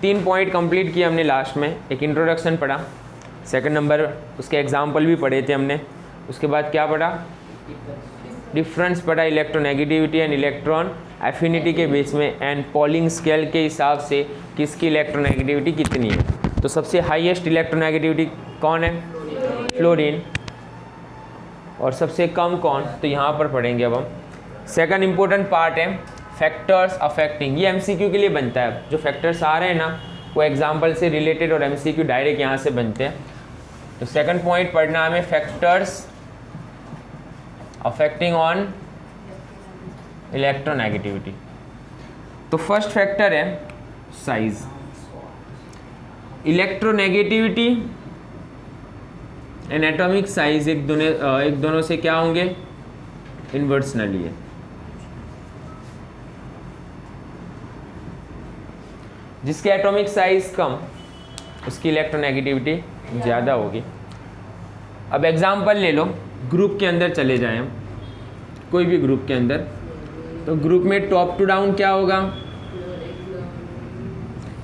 3 point complete किए हमने last में। एक इंट्रोडक्शन पढ़ा, सेकंड नंबर उसके एग्जाम्पल भी पढ़े थे हमने, उसके बाद क्या पढ़ा, डिफरेंस पढ़ा इलेक्ट्रोनेगेटिविटी एंड इलेक्ट्रॉन एफिनिटी के बीच में, एंड पॉलिंग स्केल के हिसाब से किसकी इलेक्ट्रोनेगेटिविटी कितनी है। तो सबसे हाईएस्ट इलेक्ट्रोनेगेटिविटी कौन है, फ्लोरीन, और सबसे कम कौन, तो यहाँ पर पढ़ेंगे अब हम। सेकंड इंपॉर्टेंट पार्ट है फैक्टर्स अफेक्टिंग, ये एमसीक्यू के लिए बनता है। जो फैक्टर्स आ रहे हैं ना वो एग्जाम्पल से रिलेटेड और एमसीक्यू डायरेक्ट यहाँ से बनते हैं। तो सेकंड पॉइंट पढ़ना हमें फैक्टर्स अफेक्टिंग ऑन इलेक्ट्रोनेगेटिविटी। तो फर्स्ट फैक्टर है size. Electronegativity and atomic size एक दोनों से क्या होंगे, इन्वर्सनली है। जिसकी एटॉमिक साइज कम उसकी इलेक्ट्रोनेगेटिविटी ज़्यादा होगी। अब एग्जांपल ले लो, ग्रुप के अंदर चले जाएं हम, कोई भी ग्रुप के अंदर, तो ग्रुप में टॉप टू डाउन क्या होगा,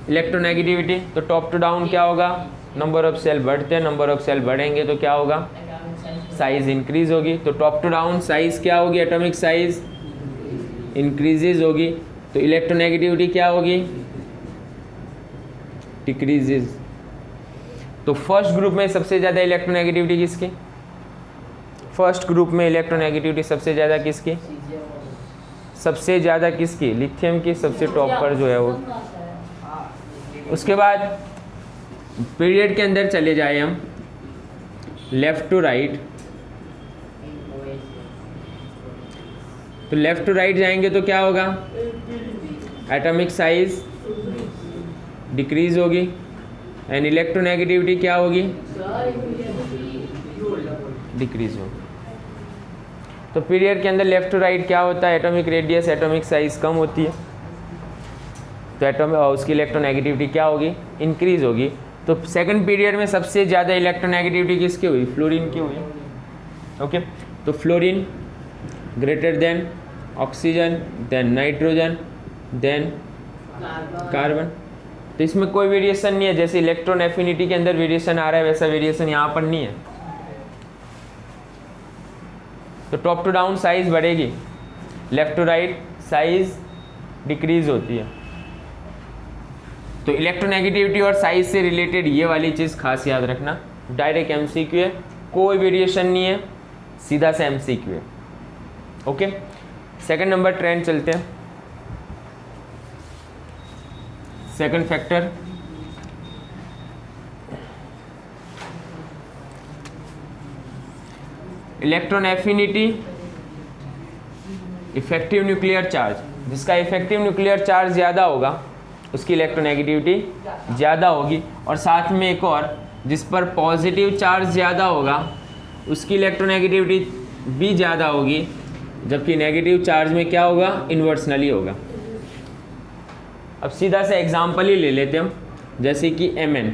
इलेक्ट्रोनेगेटिविटी। तो टॉप टू डाउन क्या होगा, नंबर ऑफ सेल बढ़ते हैं, नंबर ऑफ सेल बढ़ेंगे तो क्या होगा, साइज इंक्रीज होगी। तो टॉप टू डाउन साइज क्या होगी, एटॉमिक साइज इंक्रीजेज होगी। तो इलेक्ट्रोनेगेटिविटी क्या होगी, डिक्रीजेज। तो फर्स्ट ग्रुप में सबसे ज़्यादा इलेक्ट्रोनेगेटिविटी किसकी, फर्स्ट ग्रुप में इलेक्ट्रोनेगेटिविटी सबसे ज़्यादा किसकी, सबसे ज़्यादा किसकी, लिथियम की, सबसे टॉप पर जो है वो। उसके बाद पीरियड के अंदर चले जाए हम, लेफ्ट टू राइट। तो लेफ्ट टू राइट जाएंगे तो क्या होगा, एटॉमिक साइज डिक्रीज होगी एंड इलेक्ट्रोनेगेटिविटी क्या होगी, डिक्रीज होगी। तो पीरियड के अंदर लेफ्ट टू राइट क्या होता है, एटॉमिक रेडियस, एटॉमिक साइज कम होती है, तो उसकी इलेक्ट्रोनेगेटिविटी क्या होगी, इंक्रीज होगी। तो सेकंड पीरियड में सबसे ज़्यादा इलेक्ट्रोनेगेटिविटी किसकी हुई, फ्लोरीन की हुई। ओके, तो fluorine greater than oxygen, than nitrogen, than carbon. तो इसमें कोई वेरिएशन नहीं है, जैसे इलेक्ट्रॉन एफिनिटी के अंदर वेरिएशन आ रहा है वैसा वेरिएशन यहाँ पर नहीं है। तो टॉप टू डाउन साइज बढ़ेगी, left to right size decrease होती है। तो इलेक्ट्रोनेगेटिविटी और साइज से रिलेटेड ये वाली चीज़ खास याद रखना, डायरेक्ट एमसीक्यू है, कोई वेरिएशन नहीं है, सीधा सा एमसीक्यू है। ओके, सेकंड नंबर ट्रेंड चलते हैं। Second factor electron affinity effective nuclear charge. जिसका इफेक्टिव न्यूक्लियर चार्ज ज़्यादा होगा उसकी इलेक्ट्रोनेगेटिविटी ज़्यादा होगी, और साथ में एक और, जिस पर पॉजिटिव चार्ज ज़्यादा होगा उसकी इलेक्ट्रोनेगेटिविटी भी ज़्यादा होगी, जबकि नेगेटिव चार्ज में क्या होगा, इन्वर्सनली होगा। अब सीधा सा एग्जाम्पल ही ले लेते हम, जैसे कि Mn,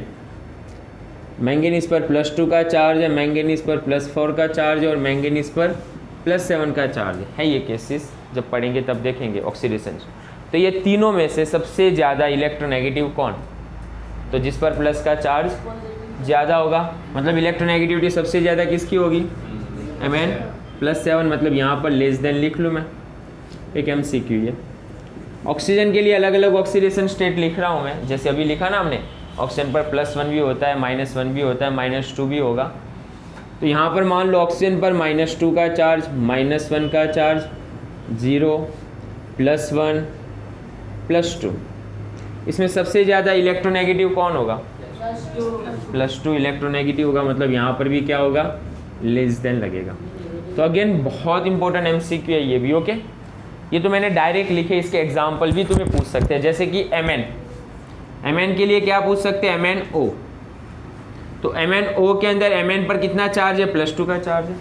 मैंगनीज पर +2 का चार्ज है, मैंगनीज पर +4 का चार्ज है और मैंगनीज पर +7 का चार्ज है। ये केसेस जब पढ़ेंगे तब देखेंगे ऑक्सीडेशन। तो ये तीनों में से सबसे ज़्यादा इलेक्ट्रोनेगेटिव कौन, तो जिस पर प्लस का चार्ज ज़्यादा होगा, मतलब इलेक्ट्रोनेगेटिविटी सबसे ज़्यादा किसकी होगी, Mn +7, मतलब यहाँ पर लेस देन लिख लूँ मैं, एक MCQ है। ऑक्सीजन के लिए अलग अलग ऑक्सीडेशन स्टेट लिख रहा हूँ मैं, जैसे अभी लिखा ना हमने, ऑक्सीजन पर +1 भी होता है, -1 भी होता है, -2 भी होगा। तो यहाँ पर मान लो ऑक्सीजन पर -2 का चार्ज, -1 का चार्ज, 0, +1, +2। इसमें सबसे ज़्यादा इलेक्ट्रोनेगेटिव कौन होगा, +2 इलेक्ट्रोनेगेटिव होगा, मतलब यहाँ पर भी क्या होगा, लेस देन लगेगा। तो अगेन बहुत इंपॉर्टेंट MCQ है ये भी। ओके, ये तो मैंने डायरेक्ट लिखे, इसके एग्जाम्पल भी तुम्हें पूछ सकते हैं, जैसे कि Mn के लिए क्या पूछ सकते हैं, MnO। तो MnO के अंदर Mn पर कितना चार्ज है, +2 का चार्ज है।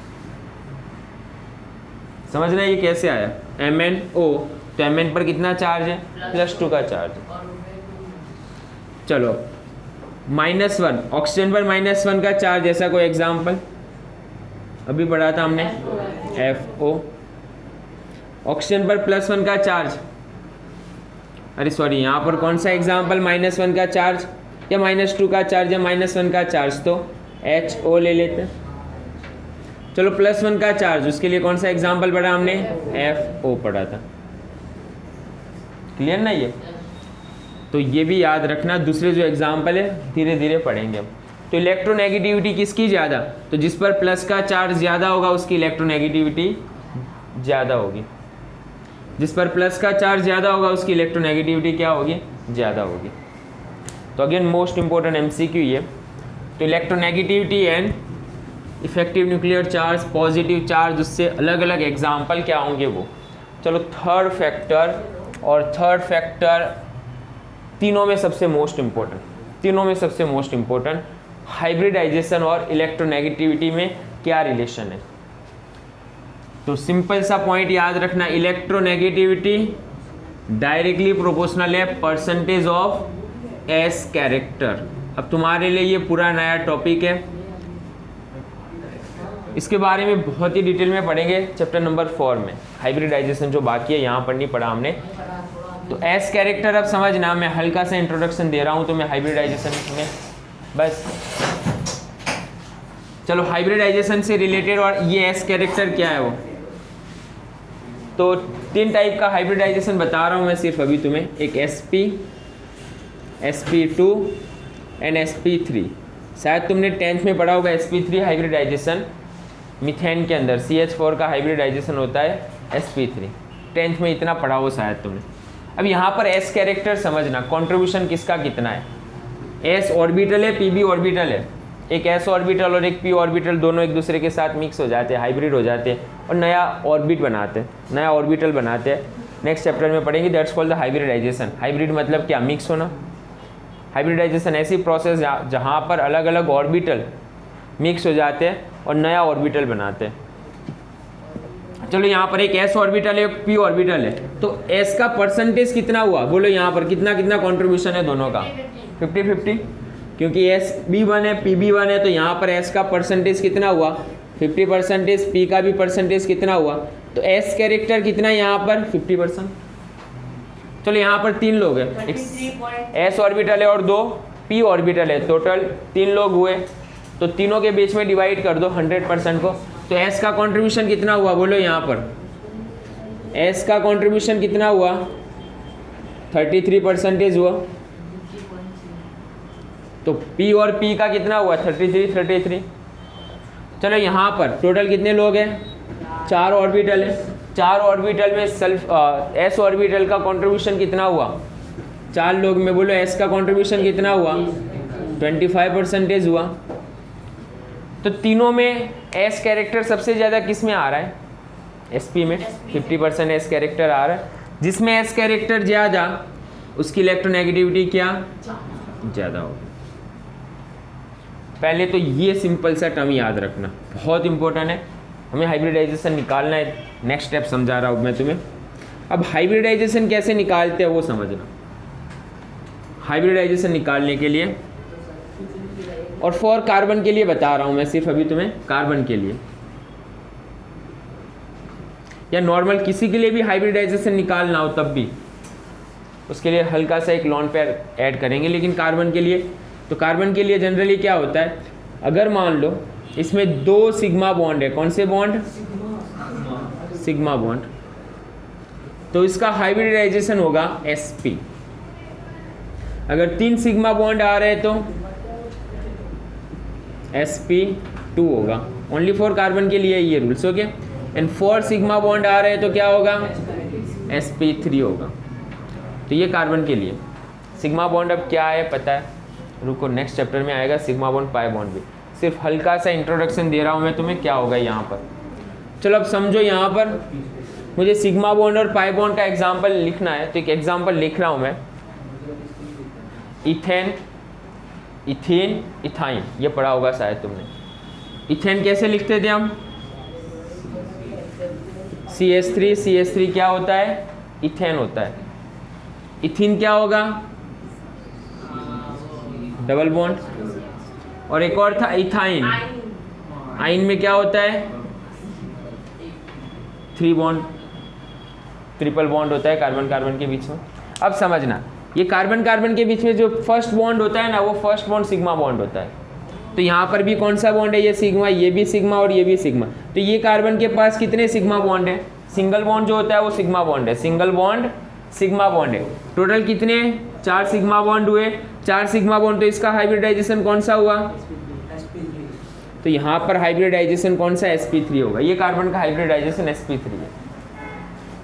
समझना ये कैसे आया, MnO, तो Mn पर कितना चार्ज है, +2 का चार्ज है। चलो -1, ऑक्सीजन पर -1 का चार्ज, ऐसा कोई एग्जाम्पल अभी पढ़ा था हमने, FO। ऑक्सीजन पर +1 का चार्ज, अरे सॉरी, यहाँ पर कौन सा एग्जाम्पल -1 का चार्ज या -2 का चार्ज या -1 का चार्ज, तो HO ले लेते हैं। चलो +1 का चार्ज, उसके लिए कौन सा एग्जाम्पल पढ़ा हमने, FO पढ़ा था। क्लियर ना ये? तो ये भी याद रखना, दूसरे जो एग्जाम्पल है धीरे धीरे पढ़ेंगे हम। तो इलेक्ट्रोनेगेटिविटी किसकी ज़्यादा, तो जिस पर प्लस का चार्ज ज़्यादा होगा उसकी इलेक्ट्रोनेगेटिविटी ज़्यादा होगी। जिस पर प्लस का चार्ज ज़्यादा होगा उसकी इलेक्ट्रोनेगेटिविटी क्या होगी, ज़्यादा होगी। तो अगेन मोस्ट इंपॉर्टेंट MCQ ये। तो electronegativity and effective nuclear charge, positive charge, उससे अलग अलग एग्जाम्पल क्या होंगे वो। चलो थर्ड फैक्टर, और थर्ड फैक्टर तीनों में सबसे मोस्ट इम्पोर्टेंट, हाइब्रिडाइजेशन और इलेक्ट्रोनेगेटिविटी में क्या रिलेशन है। तो सिंपल सा पॉइंट याद रखना, इलेक्ट्रोनेगेटिविटी डायरेक्टली प्रोपोर्शनल है परसेंटेज ऑफ एस कैरेक्टर। अब तुम्हारे लिए ये पूरा नया टॉपिक है, इसके बारे में बहुत ही डिटेल में पढ़ेंगे चैप्टर नंबर 4 में। हाइब्रिडाइजेशन जो बाकी है यहाँ पर नहीं पढ़ा हमने। तो एस कैरेक्टर अब समझना, मैं हल्का सा इंट्रोडक्शन दे रहा हूँ तो मैं हाइब्रिडाइजेशन में बस। चलो हाइब्रिडाइजेशन से रिलेटेड, और ये एस कैरेक्टर क्या है वो। तो 3 टाइप का हाइब्रिडाइजेशन बता रहा हूँ मैं सिर्फ अभी तुम्हें, एक SP, SP2 एंड SP3। शायद तुमने 10th में पढ़ा होगा SP3 हाइब्रिडाइजेशन, मीथेन के अंदर CH4 का हाइब्रिडाइजेशन होता है SP3। 10th में इतना पढ़ा हो शायद तुमने। अब यहाँ पर S कैरेक्टर समझना, कंट्रीब्यूशन किसका कितना है। S ऑर्बिटल है, PB ऑर्बिटल है। एक S ऑर्बिटल और एक P ऑर्बिटल दोनों एक दूसरे के साथ मिक्स हो जाते हैं, हाइब्रिड हो जाते हैं और नया ऑर्बिट बनाते हैं, नया ऑर्बिटल बनाते हैं। नेक्स्ट चैप्टर में पढ़ेंगे, that's called the hybridisation. Hybrid मतलब क्या, मिक्स होना। हाइब्रिडाइजेशन ऐसी प्रोसेस जहाँ पर अलग अलग ऑर्बिटल मिक्स हो जाते हैं और नया ऑर्बिटल बनाते हैं। चलो यहाँ पर एक S ऑर्बिटल है, एक P ऑर्बिटल है, तो S का परसेंटेज कितना हुआ, बोलो यहाँ पर कितना कितना कॉन्ट्रीब्यूशन है दोनों का, 50-50। क्योंकि SB1 है, PB1 है, तो यहाँ पर S का परसेंटेज कितना हुआ, 50%, P का भी परसेंटेज कितना हुआ, तो S कैरेक्टर कितना है यहाँ पर, 50%। चलो यहाँ पर 3 लोग हैं, एक S ऑर्बिटल है और 2 P ऑर्बिटल है, टोटल 3 लोग हुए। तो तीनों के बीच में डिवाइड कर दो 100% को, तो S का कंट्रीब्यूशन कितना हुआ, बोलो यहाँ पर S का कंट्रीब्यूशन कितना हुआ, 33% हुआ। तो P और P का कितना हुआ, 33। चलो यहाँ पर टोटल कितने लोग हैं, 4 ऑर्बिटल है। 4 ऑर्बिटल में S ऑर्बिटल का कंट्रीब्यूशन कितना हुआ, 4 लोग में, बोलो S का कंट्रीब्यूशन कितना हुआ, 25% हुआ। तो तीनों में S कैरेक्टर सबसे ज़्यादा किस में आ रहा है, SP में 50% S कैरेक्टर आ रहा है। जिसमें S कैरेक्टर ज़्यादा उसकी इलेक्ट्रोनेगेटिविटी क्या, ज़्यादा होगी। पहले तो ये सिंपल सा टर्म याद रखना, बहुत इंपॉर्टेंट है, हमें हाइब्रिडाइजेशन निकालना है। नेक्स्ट स्टेप समझा रहा हूँ मैं तुम्हें। अब हाइब्रिडाइजेशन कैसे निकालते हैं वो समझना। हाइब्रिडाइजेशन निकालने के लिए, और फॉर कार्बन के लिए बता रहा हूँ मैं सिर्फ अभी तुम्हें, कार्बन के लिए या नॉर्मल किसी के लिए भी हाइब्रिडाइजेशन निकालना हो तब भी उसके लिए हल्का सा एक लॉन पेयर ऐड करेंगे। लेकिन कार्बन के लिए, तो कार्बन के लिए जनरली क्या होता है, अगर मान लो इसमें 2 सिग्मा बॉन्ड है, कौन से बॉन्ड, सिग्मा बॉन्ड, तो इसका हाइब्रिडाइजेशन होगा sp। अगर 3 सिग्मा बॉन्ड आ रहे हैं तो sp2 होगा। ओनली फॉर कार्बन के लिए ये rules, okay. And 4 sigma bond आ रहे हैं तो क्या होगा, sp3 होगा। तो ये कार्बन के लिए। सिग्मा बॉन्ड अब क्या है पता है, रुको नेक्स्ट चैप्टर में आएगा सिग्मा बॉन्ड पाई बॉन्ड भी। सिर्फ हल्का सा इंट्रोडक्शन दे रहा हूँ मैं तुम्हें, क्या होगा यहाँ पर। चलो अब समझो, यहाँ पर मुझे सिग्मा बॉन्ड और पाई बॉन्ड का एग्जाम्पल लिखना है, तो एक एग्जाम्पल लिख रहा हूँ मैं। इथेन, इथीन, इथाइन, ये पढ़ा होगा शायद तुमने। इथेन कैसे लिखते थे हम, CH3, CH3 क्या होता है, इथेन होता है। इथीन क्या होगा, डबल बॉन्ड। और एक और था इथाइन, आइन में क्या होता है, 3 बॉन्ड, ट्रिपल बॉन्ड होता है कार्बन कार्बन के बीच में। अब समझना, ये कार्बन कार्बन के बीच में जो फर्स्ट बॉन्ड होता है ना, वो फर्स्ट बॉन्ड सिग्मा बॉन्ड होता है। तो यहाँ पर भी कौन सा बॉन्ड है, ये सिग्मा, ये भी सिग्मा और ये भी सिग्मा। तो ये कार्बन के पास कितने सिग्मा बॉन्ड है, सिंगल बॉन्ड जो होता है वो सिग्मा बॉन्ड है, सिंगल बॉन्ड सिग्मा बॉन्ड है। टोटल कितने, 4 सिग्मा बॉन्ड हुए, 4 सिग्मा बॉन्ड। तो इसका हाइब्रिडाइजेशन कौन सा हुआ, तो यहाँ पर हाइब्रिडाइजेशन कौन सा, sp3 होगा। ये कार्बन का हाइब्रिडाइजेशन sp3 है,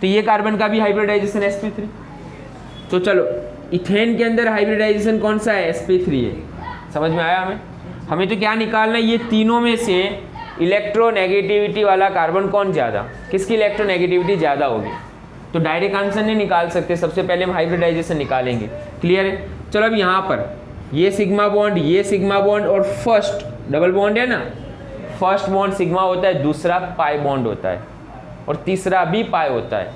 तो ये कार्बन का भी हाइब्रिडाइजेशन sp3। तो चलो इथेन के अंदर हाइब्रिडाइजेशन कौन सा है, sp3 है। समझ में आया हमें तो क्या निकालना है, ये तीनों में से इलेक्ट्रोनेगेटिविटी वाला कार्बन कौन ज़्यादा, किसकी इलेक्ट्रोनेगेटिविटी ज़्यादा होगी। तो डायरेक्ट आंसर नहीं निकाल सकते, सबसे पहले हम हाइब्रिडाइजेशन निकालेंगे। क्लियर है। चलो अब यहाँ पर ये सिग्मा बॉन्ड, ये सिग्मा बॉन्ड और फर्स्ट डबल बॉन्ड है ना, फर्स्ट बॉन्ड सिग्मा होता है, दूसरा पाई बॉन्ड होता है और तीसरा भी पाई होता है।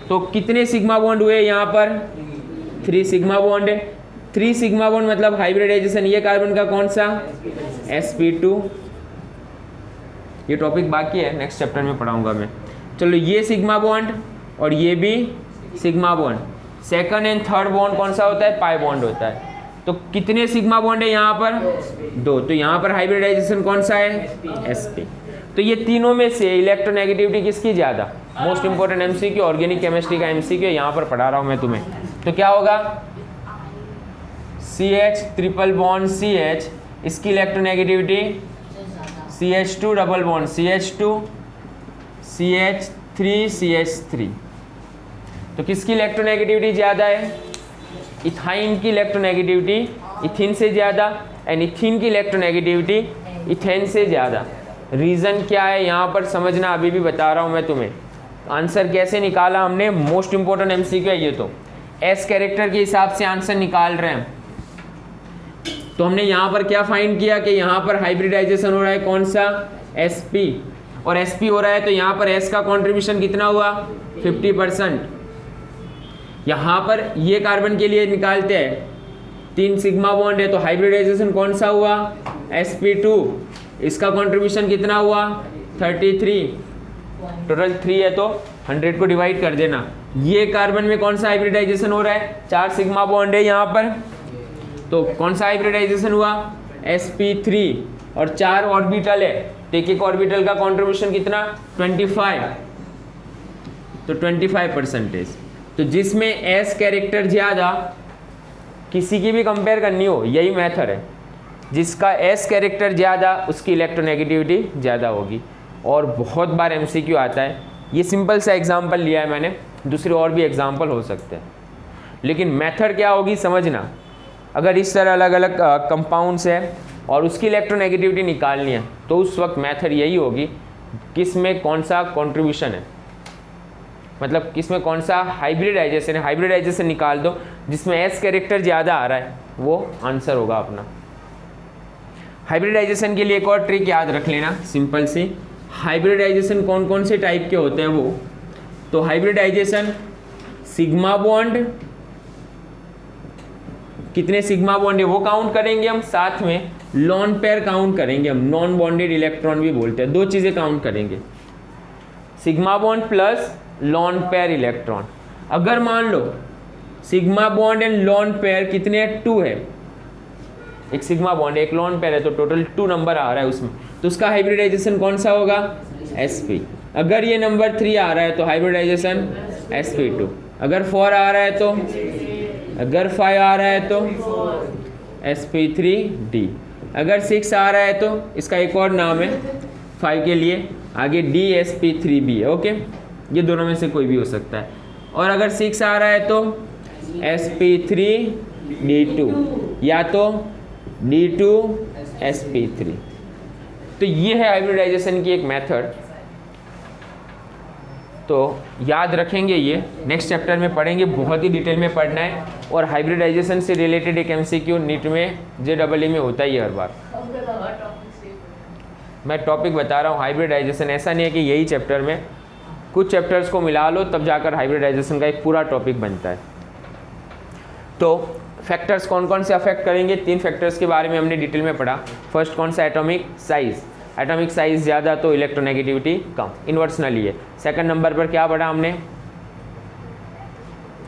तो कितने सिग्मा बॉन्ड हुए यहाँ पर, 3 सिग्मा बॉन्ड है। 3 सिग्मा बॉन्ड मतलब हाइब्रिडाइजेशन, ये कार्बन का कौन सा, sp2। ये टॉपिक बाकी है, नेक्स्ट चैप्टर में पढ़ाऊंगा मैं। चलो ये सिग्मा बॉन्ड और ये भी sigma bond, second and third bond कौन सा होता है, पाई बॉन्ड होता है। तो कितने सिग्मा बॉन्ड है यहाँ पर, 2। तो यहाँ पर हाइब्रिडाइजेशन कौन सा है, sp। तो ये तीनों में से इलेक्ट्रोनेगेटिविटी किसकी ज़्यादा, most important MCQ, organic chemistry का एमसीक्यू यहाँ पर पढ़ा रहा हूँ मैं तुम्हें। तो क्या होगा, CH ट्रिपल बॉन्ड CH, इसकी electronegativity CH2 double bond CH2, CH3 CH3। तो किसकी इलेक्ट्रोनेगेटिविटी ज़्यादा है, इथाइन की इलेक्ट्रोनेगेटिविटी इथिन से ज़्यादा एंड इथिन की इलेक्ट्रोनेगेटिविटी इथेन से ज़्यादा। रीज़न क्या है यहाँ पर समझना, अभी भी बता रहा हूँ मैं तुम्हें। आंसर कैसे निकाला हमने, मोस्ट इंपॉर्टेंट एमसीक्यू है ये। तो एस कैरेक्टर के हिसाब से आंसर निकाल रहे हैं। तो हमने यहाँ पर क्या फाइंड किया कि यहाँ पर हाइब्रिडाइजेशन हो रहा है कौन सा, sp, और sp हो रहा है तो यहाँ पर s का कॉन्ट्रीब्यूशन कितना हुआ, 50%। यहाँ पर ये कार्बन के लिए निकालते हैं, 3 सिग्मा बॉन्ड है तो हाइब्रिडाइजेशन कौन सा हुआ, sp2। इसका कॉन्ट्रीब्यूशन कितना हुआ, 33। टोटल 3 है तो 100 को डिवाइड कर देना। ये कार्बन में कौन सा हाइब्रिडाइजेशन हो रहा है, 4 सिग्मा बॉन्ड है यहाँ पर, तो कौन सा हाइब्रिडाइजेशन हुआ, sp3। और 4 ऑर्बिटल है तो एक एक ऑर्बिटल का कॉन्ट्रीब्यूशन कितना, 25। तो 25%। तो जिसमें s कैरेक्टर ज़्यादा, किसी की भी कंपेयर करनी हो यही मेथड है, जिसका s कैरेक्टर ज़्यादा उसकी इलेक्ट्रोनेगेटिविटी ज़्यादा होगी। और बहुत बार एमसीक्यू आता है, ये सिंपल सा एग्जांपल लिया है मैंने, दूसरे और भी एग्जांपल हो सकते हैं, लेकिन मेथड क्या होगी समझना। अगर इस तरह अलग अलग कंपाउंड्स है और उसकी इलेक्ट्रोनेगेटिविटी निकालनी है तो उस वक्त मेथड यही होगी, किस में कौन सा कॉन्ट्रीब्यूशन है, मतलब किस में कौन सा हाइब्रिडाइजेशन है, हाइब्रिडाइजेशन निकाल दो, जिसमें एस कैरेक्टर ज़्यादा आ रहा है वो आंसर होगा अपना। हाइब्रिडाइजेशन के लिए एक और ट्रिक याद रख लेना, सिंपल सी। हाइब्रिडाइजेशन कौन कौन से टाइप के होते हैं वो, तो हाइब्रिडाइजेशन सिग्मा बॉन्ड, कितने सिग्मा बॉन्ड है वो काउंट करेंगे हम, साथ में लॉन पेयर काउंट करेंगे हम, नॉन बॉन्डेड इलेक्ट्रॉन भी बोलते हैं, 2 चीज़ें काउंट करेंगे, sigma bond plus lone pair electron. अगर मान लो sigma bond and lone pair कितने, 2 है, एक सिग्मा बॉन्ड एक लॉन पेयर है तो टोटल 2 नंबर आ रहा है उसमें, तो उसका हाइब्रिडाइजेशन कौन सा होगा, sp। अगर ये नंबर 3 आ रहा है तो हाइब्रिडाइजेशन sp2। अगर 4 आ रहा है तो, अगर 5 आ रहा है तो sp3d। अगर 6 आ रहा है तो इसका एक और नाम है 5 के लिए आगे dsp3b है। ओके, ये दोनों में से कोई भी हो सकता है। और अगर 6 आ रहा है तो sp3d2 या तो d2sp3। तो ये है हाइब्रिडाइजेशन की एक मेथड, तो याद रखेंगे, ये नेक्स्ट चैप्टर में पढ़ेंगे, बहुत ही डिटेल में पढ़ना है। और हाइब्रिडाइजेशन से रिलेटेड एक एमसीक्यू नीट में JEE में होता ही है हर बार। मैं टॉपिक बता रहा हूँ हाइब्रिडाइजेशन, ऐसा नहीं है कि यही चैप्टर में, कुछ चैप्टर्स को मिला लो तब जाकर हाइब्रिडाइजेशन का एक पूरा टॉपिक बनता है। तो फैक्टर्स कौन कौन से अफेक्ट करेंगे, 3 फैक्टर्स के बारे में हमने डिटेल में पढ़ा। फर्स्ट कौन सा, एटॉमिक साइज़, एटॉमिक साइज़ ज़्यादा तो इलेक्ट्रोनेगेटिविटी कम, इन्वर्सनली है। सेकंड नंबर पर क्या पढ़ा हमने,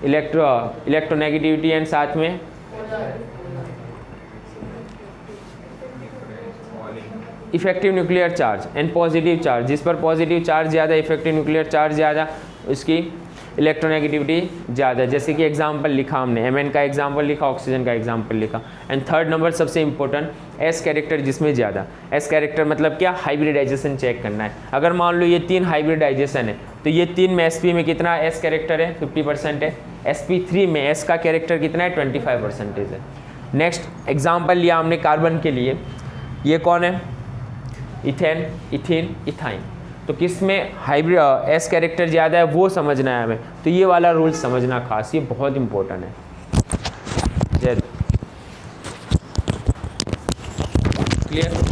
इलेक्ट्रोनेगेटिविटी एंड साथ में effective nuclear charge and positive charge, जिस पर पॉजिटिव चार्ज ज़्यादा, इफेक्टिव न्यूक्लियर चार्ज ज़्यादा, उसकी इलेक्ट्रोनेगेटिविटी ज़्यादा। जैसे कि एग्जांपल लिखा हमने, Mn का एग्जांपल लिखा, ऑक्सीजन का एग्जांपल लिखा। एंड थर्ड नंबर सबसे इंपॉर्टेंट, एस कैरेक्टर जिसमें ज़्यादा। एस कैरेक्टर मतलब क्या, हाइब्रिडाइजेशन चेक करना है। अगर मान लो ये 3 हाइब्रिडाइजेशन है तो ये 3 में sp में कितना एस कैरेक्टर है, 50% है। sp3 में एस का कैरेक्टर कितना है, 25% है। नेक्स्ट एग्जाम्पल लिया हमने कार्बन के लिए, ये कौन है, इथेन, इथीन, इथाइन। तो किस में हाइब्रिड एस कैरेक्टर ज़्यादा है वो समझना है हमें। तो ये वाला रूल समझना खास, ये बहुत इंपॉर्टेंट है। जय क्लियर।